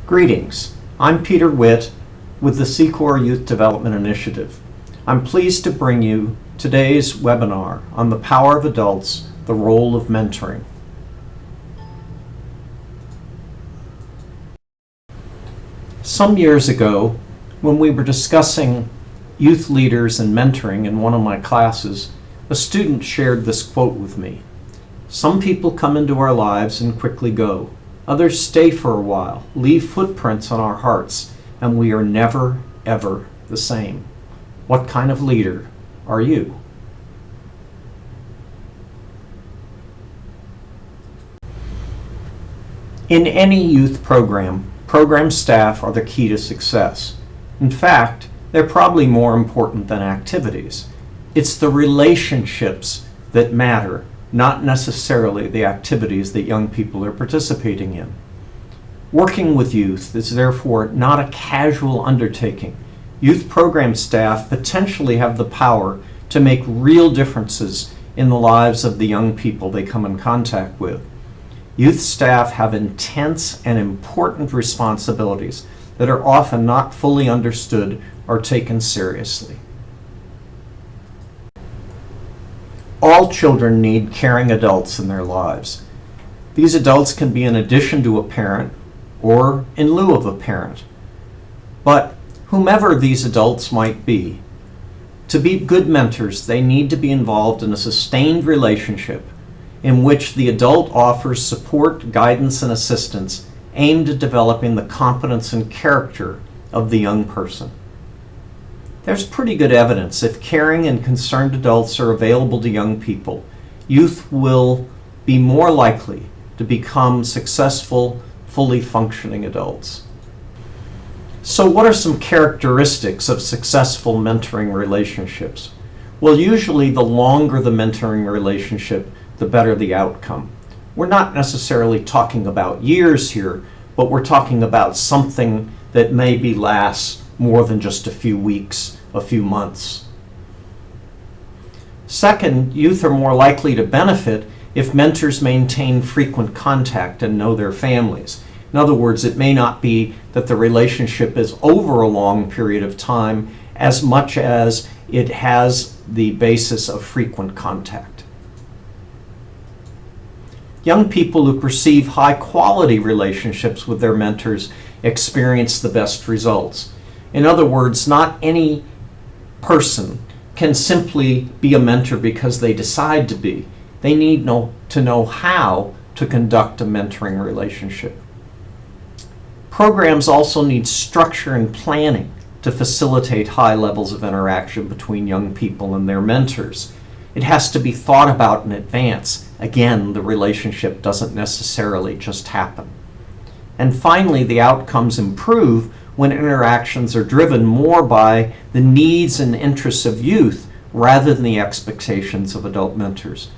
Greetings, I'm Peter Witt with the Sequor Youth Development Initiative. I'm pleased to bring you today's webinar on the power of adults, the role of mentoring. Some years ago, when we were discussing youth leaders and mentoring in one of my classes, a student shared this quote with me. "Some people come into our lives and quickly go. Others stay for a while, leave footprints on our hearts, and we are never, ever the same. What kind of leader are you?" In any youth program staff are the key to success. In fact, they're probably more important than activities. It's the relationships that matter, not necessarily the activities that young people are participating in. Working with youth is therefore not a casual undertaking. Youth program staff potentially have the power to make real differences in the lives of the young people they come in contact with. Youth staff have intense and important responsibilities that are often not fully understood or taken seriously. All children need caring adults in their lives. These adults can be in addition to a parent or in lieu of a parent. But whomever these adults might be, to be good mentors, they need to be involved in a sustained relationship in which the adult offers support, guidance, and assistance aimed at developing the competence and character of the young person. There's pretty good evidence if caring and concerned adults are available to young people, youth will be more likely to become successful, fully functioning adults. So what are some characteristics of successful mentoring relationships? Well, usually the longer the mentoring relationship, the better the outcome. We're not necessarily talking about years here, but we're talking about something that maybe lasts more than just a few weeks, a few months. Second, youth are more likely to benefit if mentors maintain frequent contact and know their families. In other words, it may not be that the relationship is over a long period of time as much as it has the basis of frequent contact. Young people who perceive high-quality relationships with their mentors experience the best results. In other words, not any person can simply be a mentor because they decide to be. They need to know how to conduct a mentoring relationship. Programs also need structure and planning to facilitate high levels of interaction between young people and their mentors. It has to be thought about in advance. Again, the relationship doesn't necessarily just happen. And finally, the outcomes improve when interactions are driven more by the needs and interests of youth rather than the expectations of adult mentors.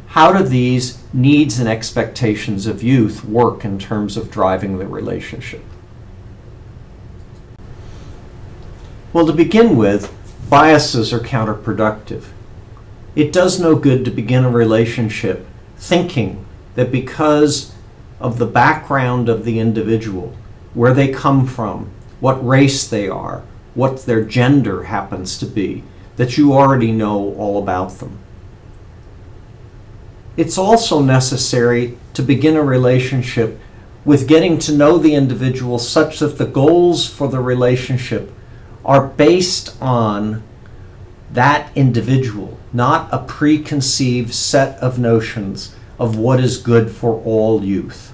How do these needs and expectations of youth work in terms of driving the relationship? Well, to begin with, biases are counterproductive. It does no good to begin a relationship thinking that because of the background of the individual, where they come from, what race they are, what their gender happens to be, that you already know all about them. It's also necessary to begin a relationship with getting to know the individual such that the goals for the relationship are based on that individual, not a preconceived set of notions of what is good for all youth.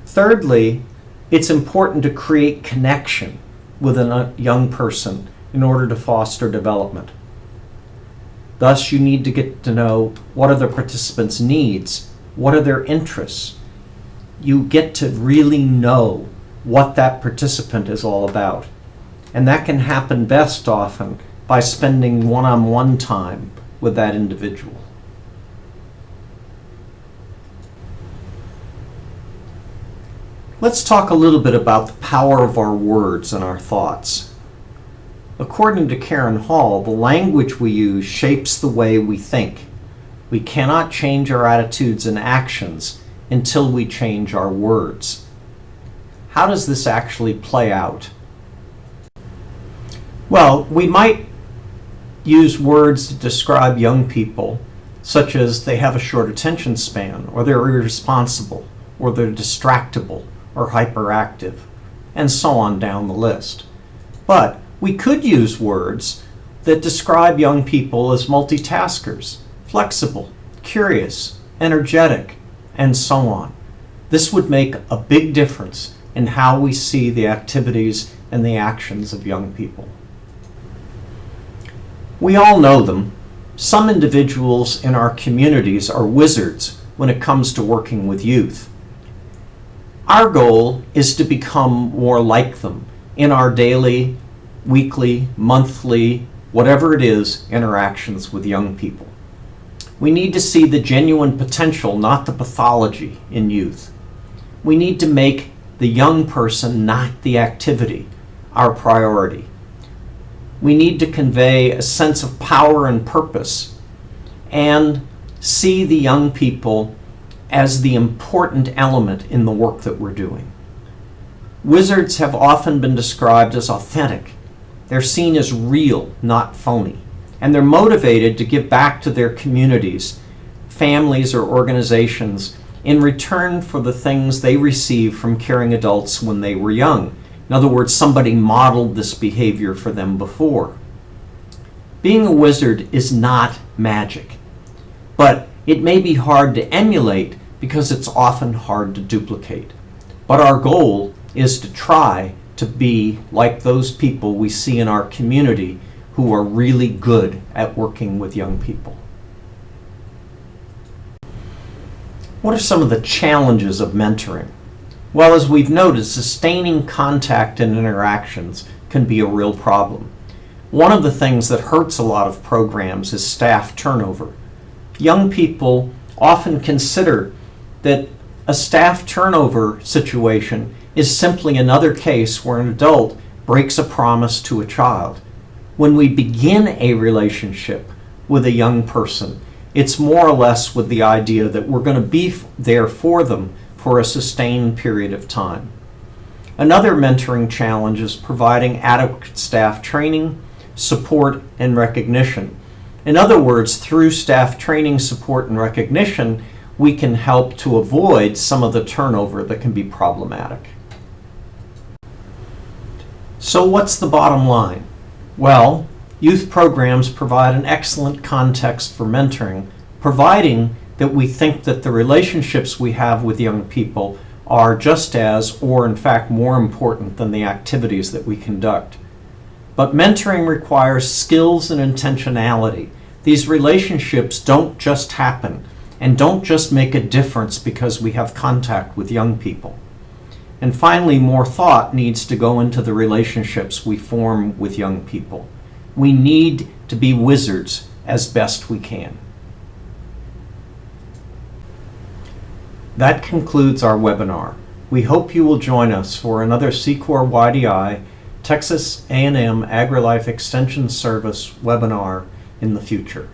Thirdly, it's important to create connection with a young person in order to foster development. Thus, you need to get to know what are the participants' needs, what are their interests. You get to really know what that participant is all about. And that can happen best often by spending one-on-one time with that individual. Let's talk a little bit about the power of our words and our thoughts. According to Karen Hall, the language we use shapes the way we think. We cannot change our attitudes and actions until we change our words. how does this actually play out? Well, we might use words to describe young people, such as they have a short attention span, or they're irresponsible, or they're distractible, or hyperactive, and so on down the list. But we could use words that describe young people as multitaskers, flexible, curious, energetic, and so on. This would make a big difference in how we see the activities and the actions of young people. We all know them. Some individuals in our communities are wizards when it comes to working with youth. Our goal is to become more like them in our daily, weekly, monthly, whatever it is, interactions with young people. We need to see the genuine potential, not the pathology, in youth. We need to make the young person, not the activity, our priority. We need to convey a sense of power and purpose and see the young people as the important element in the work that we're doing. Wizards have often been described as authentic. They're seen as real, not phony, and they're motivated to give back to their communities, families, or organizations in return for the things they received from caring adults when they were young. In other words, somebody modeled this behavior for them before. Being a wizard is not magic, but it may be hard to emulate because it's often hard to duplicate. But our goal is to try to be like those people we see in our community who are really good at working with young people. What are some of the challenges of mentoring? Well, as we've noted, sustaining contact and interactions can be a real problem. One of the things that hurts a lot of programs is staff turnover. Young people often consider that a staff turnover situation is simply another case where an adult breaks a promise to a child. When we begin a relationship with a young person, it's more or less with the idea that we're going to be there for them for a sustained period of time. Another mentoring challenge is providing adequate staff training, support, and recognition. In other words, through staff training, support, and recognition, we can help to avoid some of the turnover that can be problematic. So what's the bottom line? Well, youth programs provide an excellent context for mentoring, providing that we think that the relationships we have with young people are just as, or in fact more important than the activities that we conduct. But mentoring requires skills and intentionality. These relationships don't just happen and don't just make a difference because we have contact with young people. And finally, more thought needs to go into the relationships we form with young people. We need to be wizards as best we can. That concludes our webinar. We hope you will join us for another Sequor YDI Texas A&M AgriLife Extension Service webinar in the future.